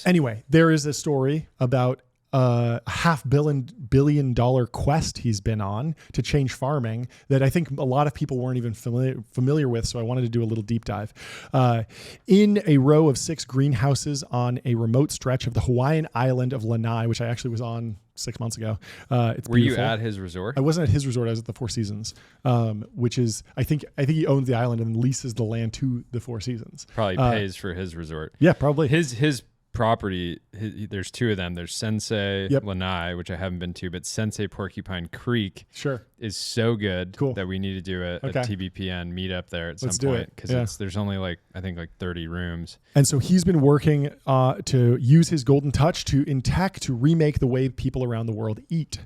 Anyway, there is a story about a $500 million quest he's been on to change farming that I think a lot of people weren't even familiar with. So I wanted to do a little deep dive. In a row of 6 greenhouses on a remote stretch of the Hawaiian island of Lanai, which I actually was on 6 months ago. It's Were beautiful. you at his resort? I wasn't at his resort. I was at the Four Seasons, which is I think he owns the island and leases the land to the Four Seasons. Probably pays for his resort. Yeah, probably. His property, there's 2 of them. There's Sensei Lanai, which I haven't been to, but Sensei Porcupine Creek is so good that we need to do a TBPN meetup there at some point, because there's only I think 30 rooms. And so he's been working to use his golden touch in tech to remake the way people around the world eat.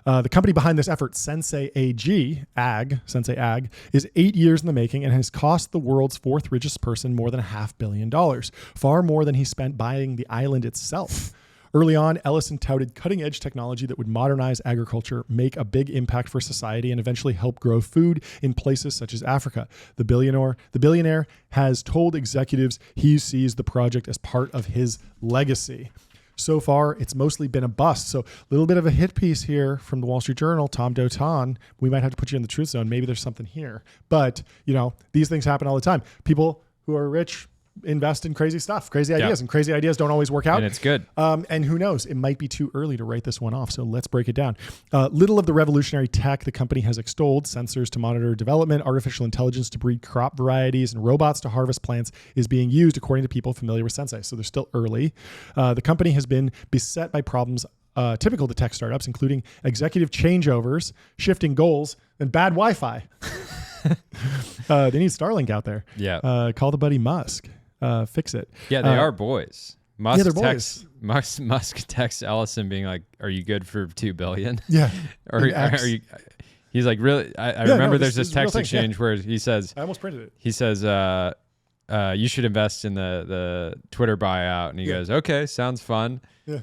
The company behind this effort, Sensei Sensei Ag, is 8 years in the making and has cost the world's 4th richest person more than $500 million, far more than he spent buying the island itself. Early on, Ellison touted cutting-edge technology that would modernize agriculture, make a big impact for society, and eventually help grow food in places such as Africa. The billionaire has told executives he sees the project as part of his legacy. So far, it's mostly been a bust. So a little bit of a hit piece here from the Wall Street Journal, Tom Dotan. We might have to put you in the truth zone. Maybe there's something here. But, these things happen all the time. People who are rich invest in crazy stuff, crazy ideas, and crazy ideas don't always work out. And it's good. And who knows? It might be too early to write this one off. So let's break it down. Little of the revolutionary tech the company has extolled, sensors to monitor development, artificial intelligence to breed crop varieties, and robots to harvest plants, is being used according to people familiar with Sensei. So they're still early. The company has been beset by problems typical to tech startups, including executive changeovers, shifting goals, and bad Wi-Fi. They need Starlink out there. Yeah. Call the buddy Musk. Fix it. Yeah, they are boys. They're boys. Musk texts Ellison being like, "Are you good for $2 billion?" Yeah. Or are you? He's like, really? I remember there's this text exchange where he says, "I almost printed it." He says, "You should invest in the Twitter buyout," and he goes, "Okay, sounds fun. Yeah,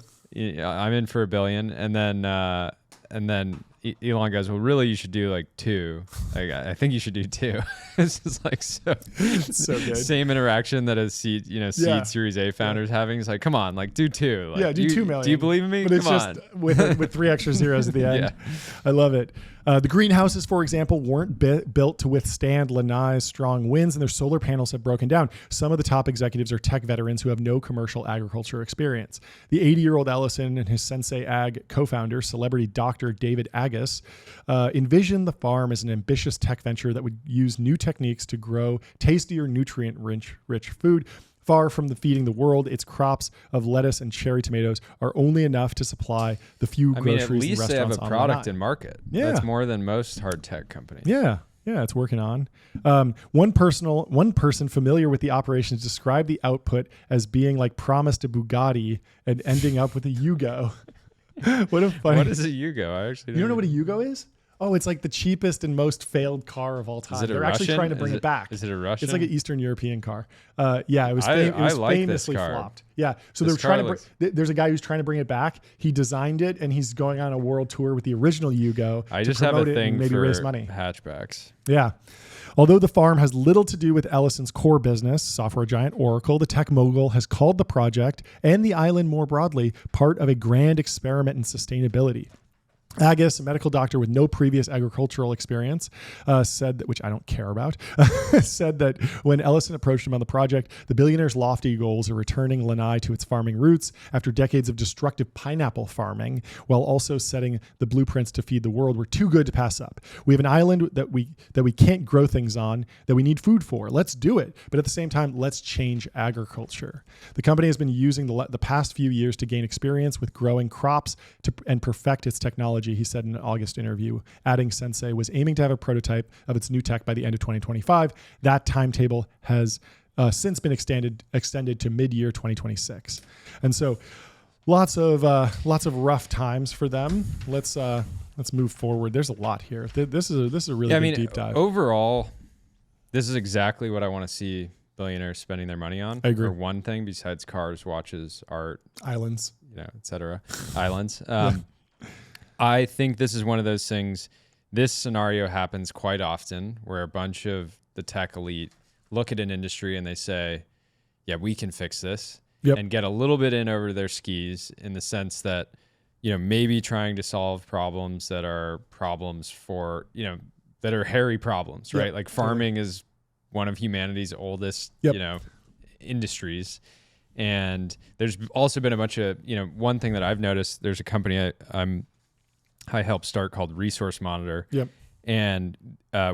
I'm in for $1 billion." And then Elon goes, "Well, really, you should do 2. I think you should do 2." It's just so good. Same interaction that a seed Series A founders having. It's like, come on, do 2. Do 2 million. Do you believe in me? But come it's on. Just with 3 extra zeros at the end. Yeah. I love it. The greenhouses, for example, weren't built to withstand Lanai's strong winds, and their solar panels have broken down. Some of the top executives are tech veterans who have no commercial agriculture experience. The 80-year-old Ellison and his Sensei Ag co-founder, celebrity Dr. David Agus, envisioned the farm as an ambitious tech venture that would use new techniques to grow tastier, nutrient-rich food. Far from feeding the world, its crops of lettuce and cherry tomatoes are only enough to supply the few groceries and restaurants. At least they have a product in market. Yeah. That's more than most hard tech companies. Yeah, it's working on. One person familiar with the operations described the output as being like Promise to Bugatti and ending up with a Yugo. What is a Yugo? I actually don't know what a Yugo is? Oh, it's like the cheapest and most failed car of all time. Is it They're Russian? actually trying to bring it back. Is it a Russian? It's like an Eastern European car. It was famously flopped. Yeah, so they're trying to. There's a guy who's trying to bring it back. He designed it, and he's going on a world tour with the original Yugo. I just have a thing maybe for raise money. hatchbacks. Yeah. Although the farm has little to do with Ellison's core business, software giant Oracle, the tech mogul has called the project and the island more broadly part of a grand experiment in sustainability. Agus, a medical doctor with no previous agricultural experience, said that, which I don't care about, said that when Ellison approached him on the project, the billionaire's lofty goals of returning Lanai to its farming roots after decades of destructive pineapple farming, while also setting the blueprints to feed the world, were too good to pass up. We have an island that we can't grow things on, that we need food for. Let's do it. But at the same time, let's change agriculture. The company has been using the past few years to gain experience with growing crops and perfect its technology, he said in an August interview, adding Sensei was aiming to have a prototype of its new tech by the end of 2025. That timetable has since been extended to mid-year 2026. And so lots of rough times for them. Let's move forward. There's a lot here. This is a really big deep dive. Overall, this is exactly what I want to see billionaires spending their money on. I agree. For one thing, besides cars, watches, art, islands, etc. Islands. I think this is one of those things. This scenario happens quite often where a bunch of the tech elite look at an industry and they say, yeah, we can fix this. and get a little bit in over their skis in the sense that, maybe trying to solve problems that are problems for, that are hairy problems, right? Like farming is one of humanity's oldest, industries. And there's also been a bunch of, one thing that I've noticed, there's a company I helped start called Resource Monitor. Yep. And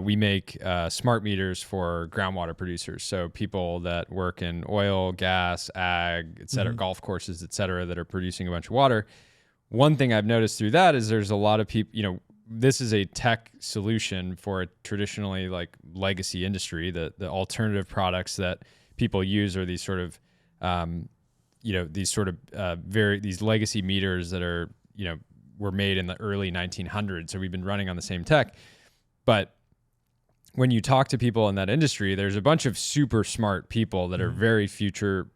we make smart meters for groundwater producers. So people that work in oil, gas, ag, et cetera, golf courses, et cetera, that are producing a bunch of water. One thing I've noticed through that is there's a lot of people, this is a tech solution for a traditionally like legacy industry. The alternative products that people use are these sort of, these legacy meters that are, were made in the early 1900s. So we've been running on the same tech. But when you talk to people in that industry, there's a bunch of super smart people that are very future,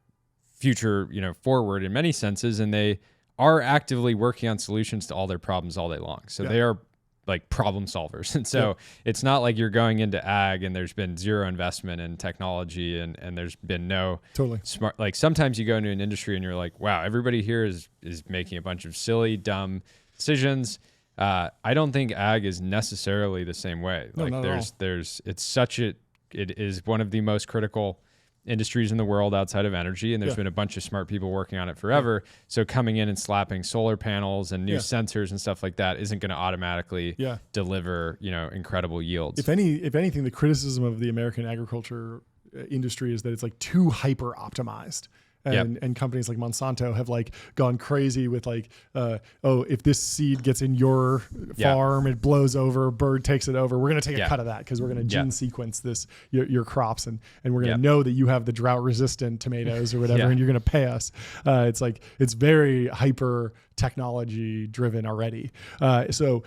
forward in many senses, and they are actively working on solutions to all their problems all day long. So they are like problem solvers. And so it's not like you're going into ag and there's been zero investment in technology and there's been no smart, like sometimes you go into an industry and you're like, wow, everybody here is making a bunch of silly, dumb decisions. I don't think ag is necessarily the same way. Like it is one of the most critical industries in the world outside of energy. And there's been a bunch of smart people working on it forever. So coming in and slapping solar panels and new sensors and stuff like that isn't going to automatically deliver, incredible yields. If anything, the criticism of the American agriculture industry is that it's like too hyper optimized. And companies like Monsanto have like gone crazy with like, if this seed gets in your farm, it blows over, a bird takes it over. We're going to take a cut of that because we're going to gene sequence your crops and we're going to know that you have the drought resistant tomatoes or whatever, and you're going to pay us. It's very hyper technology driven already. So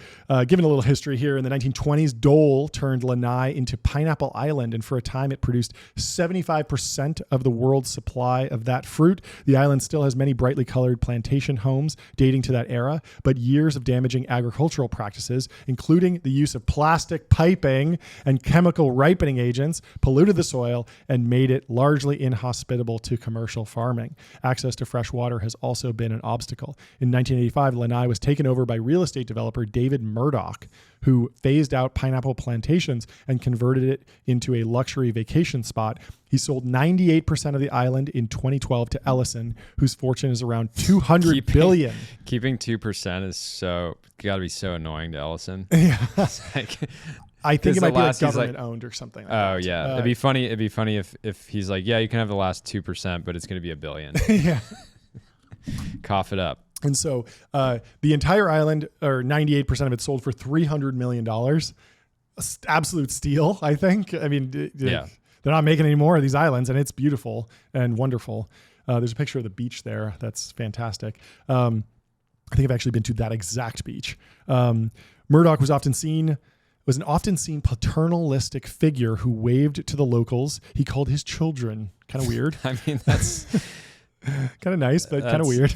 given a little history here, in the 1920s, Dole turned Lanai into Pineapple Island, and for a time it produced 75% of the world's supply of that fruit. The island still has many brightly colored plantation homes dating to that era, but years of damaging agricultural practices, including the use of plastic piping and chemical ripening agents, polluted the soil and made it largely inhospitable to commercial farming. Access to fresh water has also been an obstacle. In 1985, Lanai was taken over by real estate developer David Murdoch, who phased out pineapple plantations and converted it into a luxury vacation spot. He sold 98% of the island in 2012 to Ellison, whose fortune is around $200 billion. Keeping 2% is got to be so annoying to Ellison. I think it might be like government owned or something. Like that. Yeah. It'd be funny if he's like, yeah, you can have the last 2%, but it's going to be $1 billion. Cough it up. And so the entire island, or 98% of it, sold for $300 million. Absolute steal, I think. I mean, they're not making any more of these islands, and it's beautiful and wonderful. There's a picture of the beach there. That's fantastic. I think I've actually been to that exact beach. Murdoch was an often seen paternalistic figure who waved to the locals. He called his children. Kind of weird. I mean, that's kind of nice, but kind of weird.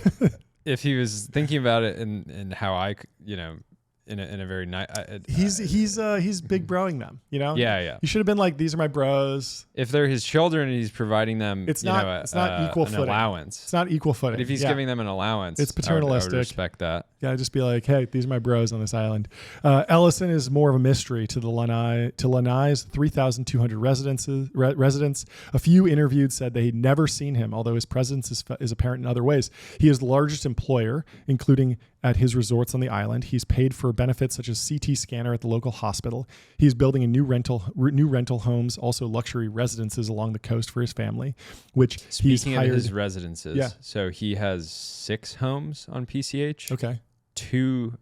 If he was thinking about it in how I, in a very nice. He's big broing them, Yeah. He should have been like, these are my bros. If they're his children and he's providing them, it's not equal footing. Allowance. It's not equal footing. But if he's giving them an allowance, it's paternalistic. I would respect that. Yeah, just be like, hey, these are my bros on this island. Ellison is more of a mystery to Lanai's 3,200 residents. A few interviewed said they had never seen him, although his presence is apparent in other ways. He is the largest employer, including at his resorts on the island. He's paid for benefits such as CT scanner at the local hospital. He's building a new rental homes, also luxury residences along the coast for his family, which Speaking of his residences, so he has 6 homes on PCH. Okay. 2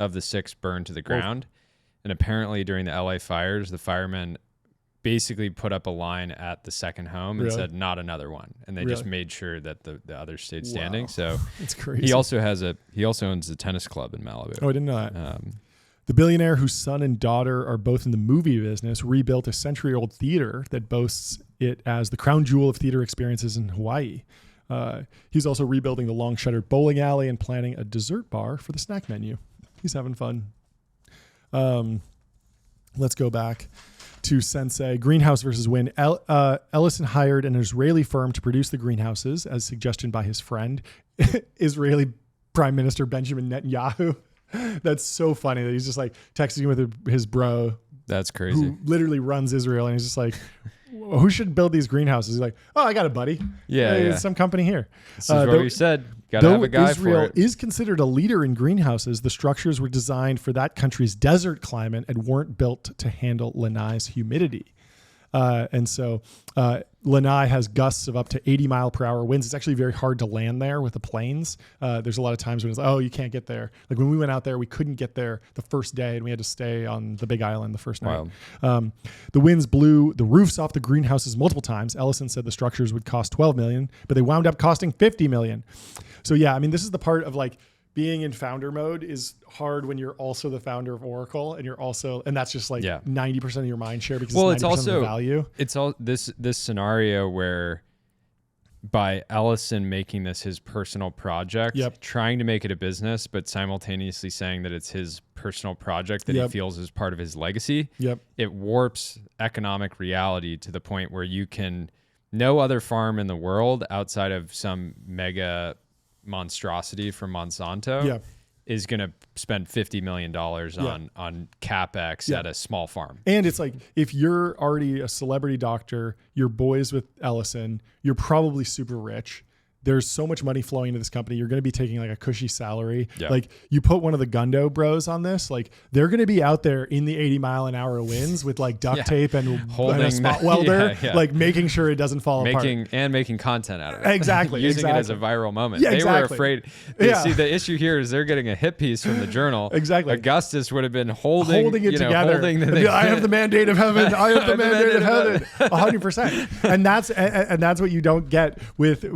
of the 6 burned to the ground. And apparently during the LA fires, the firemen basically put up a line at the second home and said, not another one. And they just made sure that the others stayed standing. So it's crazy. He also owns a tennis club in Malibu. Oh, I didn't know that. The billionaire, whose son and daughter are both in the movie business, rebuilt a century-old theater that boasts it as the crown jewel of theater experiences in Hawaii. He's also rebuilding the long-shuttered bowling alley and planning a dessert bar for the snack menu. He's having fun. Let's go back. to Sensei. Greenhouse versus wind. Ellison hired an Israeli firm to produce the greenhouses, as suggested by his friend, Israeli Prime Minister Benjamin Netanyahu. That's so funny that he's just like texting with his bro. That's crazy. Who literally runs Israel, and he's just like, who should build these greenhouses? He's like, oh, I got a buddy. Yeah. Some company here. This is what we said. Got to have a guy Israel for it. is considered a leader in greenhouses, the structures were designed for that country's desert climate and weren't built to handle Lanai's humidity. And so Lanai has gusts of up to 80-mile-per-hour winds. It's actually very hard to land there with the planes. There's a lot of times when it's like, oh, you can't get there. Like when we went out there, we couldn't get there the first day, and we had to stay on the Big Island the first night. The winds blew the roofs off the greenhouses multiple times. Ellison said the structures would cost $12 million, but they wound up costing $50 million. So yeah, I mean, this is the part of like being in founder mode is hard when you're also the founder of Oracle, and you're also, and that's just like 90% of your mind share because it's 90% also of the value. It's all this scenario where by Ellison making this his personal project, trying to make it a business, but simultaneously saying that it's his personal project that he feels is part of his legacy. It warps economic reality to the point where no other farm in the world outside of some mega monstrosity from Monsanto is going to spend $50 million on CapEx at a small farm. And it's like, if you're already a celebrity doctor, you're boys with Ellison, you're probably super rich. There's so much money flowing into this company. You're going to be taking like a cushy salary. Like you put one of the Gundo bros on this, like they're going to be out there in the 80-mile-an-hour winds with like duct tape and a spot welder, like making sure it doesn't fall apart. Making content out of it. Exactly. Using it as a viral moment. They were afraid. See, the issue here is they're getting a hit piece from the Journal. Augustus would have been holding it together. I have the mandate of heaven. I have the mandate of heaven. 100%. And that's what you don't get with,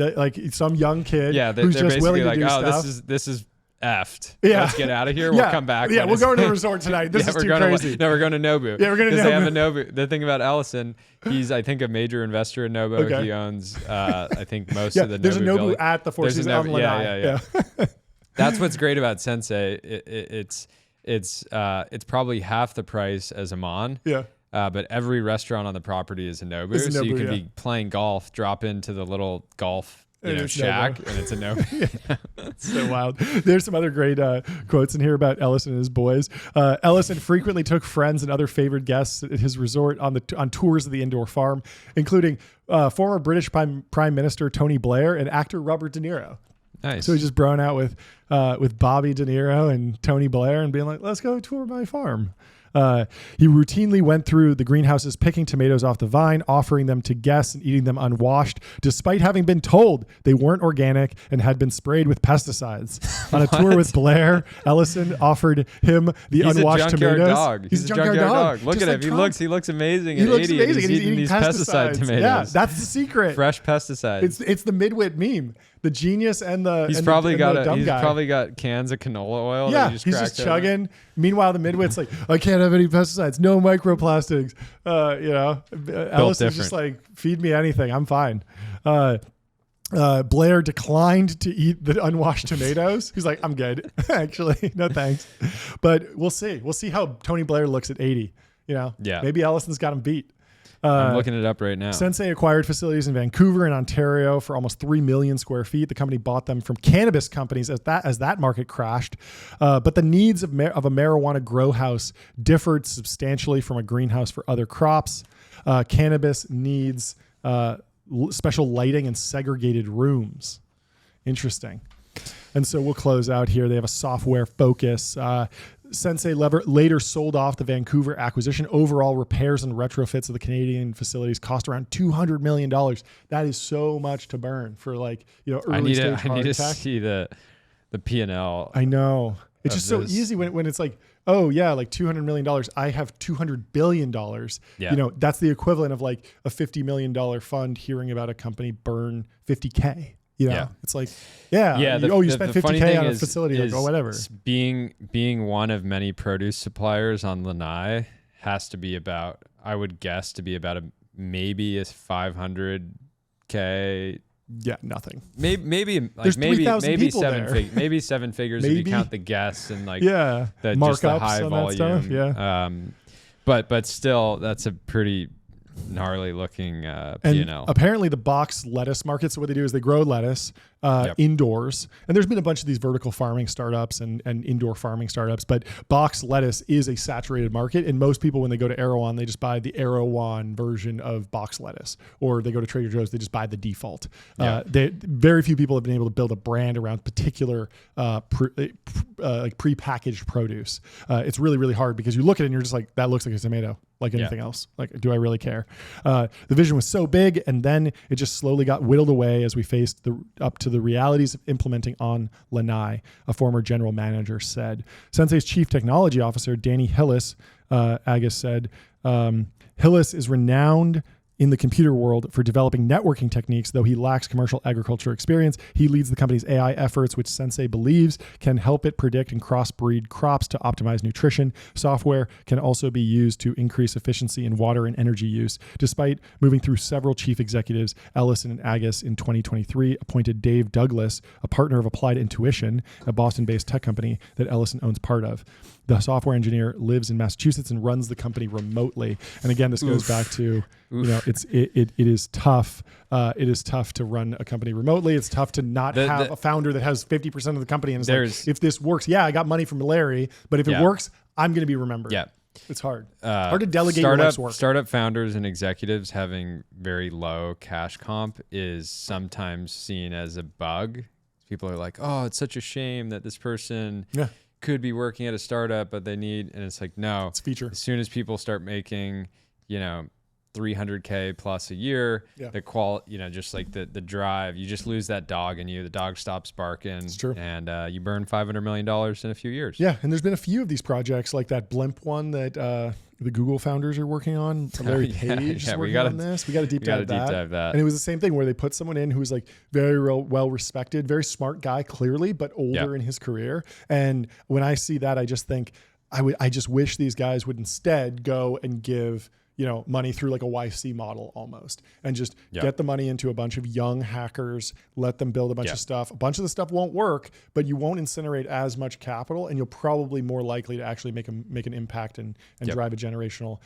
like some young kid who's just willing to do stuff. This is effed. Let's get out of here. We'll come back. We'll go to the resort tonight. This is too crazy. No, we're going to Nobu. Yeah, we're going to Nobu. They have a Nobu. The thing about Ellison, he's, I think, a major investor in Nobu. He owns, I think, most of the Nobu. There's a Nobu building. at the Four Seasons on Lanai. That's what's great about Sensei. It's probably half the price as Amman. But every restaurant on the property is a Nobu, so you can be playing golf, drop into the little golf shack, and it's a Nobu. So wild. There's some other great quotes in here about Ellison and his boys. Ellison frequently took friends and other favored guests at his resort on tours of the indoor farm, including former British Prime Minister Tony Blair and actor Robert De Niro. Nice. So he's just broing out with Bobby De Niro and Tony Blair and being like, let's go tour my farm. He routinely went through the greenhouses, picking tomatoes off the vine, offering them to guests and eating them unwashed, despite having been told they weren't organic and had been sprayed with pesticides. On a tour with Blair, Ellison offered him the unwashed tomatoes. Dog. He's a junkyard dog. Look at him. He looks amazing. He looks amazing. And he's eating these pesticide tomatoes. Yeah, that's the secret. Fresh pesticides. It's the midwit meme. The genius and the he's probably got cans of canola oil. Yeah, he's just chugging. Meanwhile, the midwit's like, I can't have any pesticides, no microplastics. Ellison's just like, feed me anything, I'm fine. Blair declined to eat the unwashed tomatoes. He's like, I'm good, actually, no thanks. But we'll see. We'll see how Tony Blair looks at 80. Maybe Ellison's got him beat. I'm looking it up right now. Sensei acquired facilities in Vancouver and Ontario for almost 3 million square feet. The company bought them from cannabis companies as that market crashed. But the needs of a marijuana grow house differed substantially from a greenhouse for other crops. Cannabis needs special lighting and segregated rooms. Interesting. And so we'll close out here. They have a software focus. Sensei later sold off the Vancouver acquisition. Overall repairs and retrofits of the Canadian facilities cost around $200 million. That is so much to burn for early stage hard I need to tech. see the P&L. I know. It's just so easy when it's like, oh yeah, like $200 million. I have $200 billion. Yeah. That's the equivalent of like a $50 million fund hearing about a company burn $50K. It's like, you spent $50K on a facility or whatever. Being one of many produce suppliers on Lanai has to be about, I would guess, to be about maybe a $500K. Yeah, nothing. Maybe there's 3,000 people seven there. Maybe seven figures if you count the guests and markups just the high on volume. that stuff. Yeah. But still, that's a pretty gnarly looking And P&L. apparently the box lettuce market, so what they do is they grow lettuce indoors. And there's been a bunch of these vertical farming startups and indoor farming startups, but box lettuce is a saturated market. And most people, when they go to Erewhon, they just buy the Erewhon version of box lettuce, or they go to Trader Joe's, they just buy the default. Very few people have been able to build a brand around particular like prepackaged produce. It's really, really hard because you look at it and you're just like, that looks like a tomato. Like anything else. Like, do I really care? The vision was so big, and then it just slowly got whittled away as we faced up to the realities of implementing on Lanai, a former general manager said. Sensei's chief technology officer, Danny Hillis, Agus said, Hillis is renowned in the computer world for developing networking techniques. Though he lacks commercial agriculture experience, he leads the company's AI efforts, which Sensei believes can help it predict and crossbreed crops to optimize nutrition. Software can also be used to increase efficiency in water and energy use. Despite moving through several chief executives, Ellison and Agus in 2023 appointed Dave Douglas, a partner of Applied Intuition, a Boston-based tech company that Ellison owns part of. The software engineer lives in Massachusetts and runs the company remotely. And again, this goes back to, it is tough. It is tough to run a company remotely. It's tough to not have a founder that has 50% of the company. And it's like, if this works, I got money from Larry, but if it works, I'm going to be remembered. Yeah. It's hard. Hard to delegate your life's work. Startup founders and executives having very low cash comp is sometimes seen as a bug. People are like, oh, it's such a shame that this person could be working at a startup, but they need, and it's like, no, it's a feature. As soon as people start making, $300K plus a year, the just like the drive, you just lose that dog in you. The dog stops barking. It's true. And you burn $500 million in a few years. Yeah. And there's been a few of these projects, like that Blimp one that the Google founders are working on. Larry Page is working on this. We got to deep dive that. And it was the same thing where they put someone in who was like very well respected, very smart guy, clearly, but older in his career. And when I see that, I just think I just wish these guys would instead go and give money through like a YC model almost, and just get the money into a bunch of young hackers, let them build a bunch of stuff. A bunch of the stuff won't work, but you won't incinerate as much capital, and you'll probably more likely to actually make an impact and drive a generational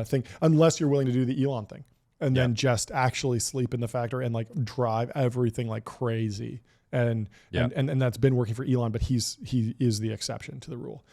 thing, unless you're willing to do the Elon thing and then just actually sleep in the factory and like drive everything like crazy. And that's been working for Elon, but he is the exception to the rule.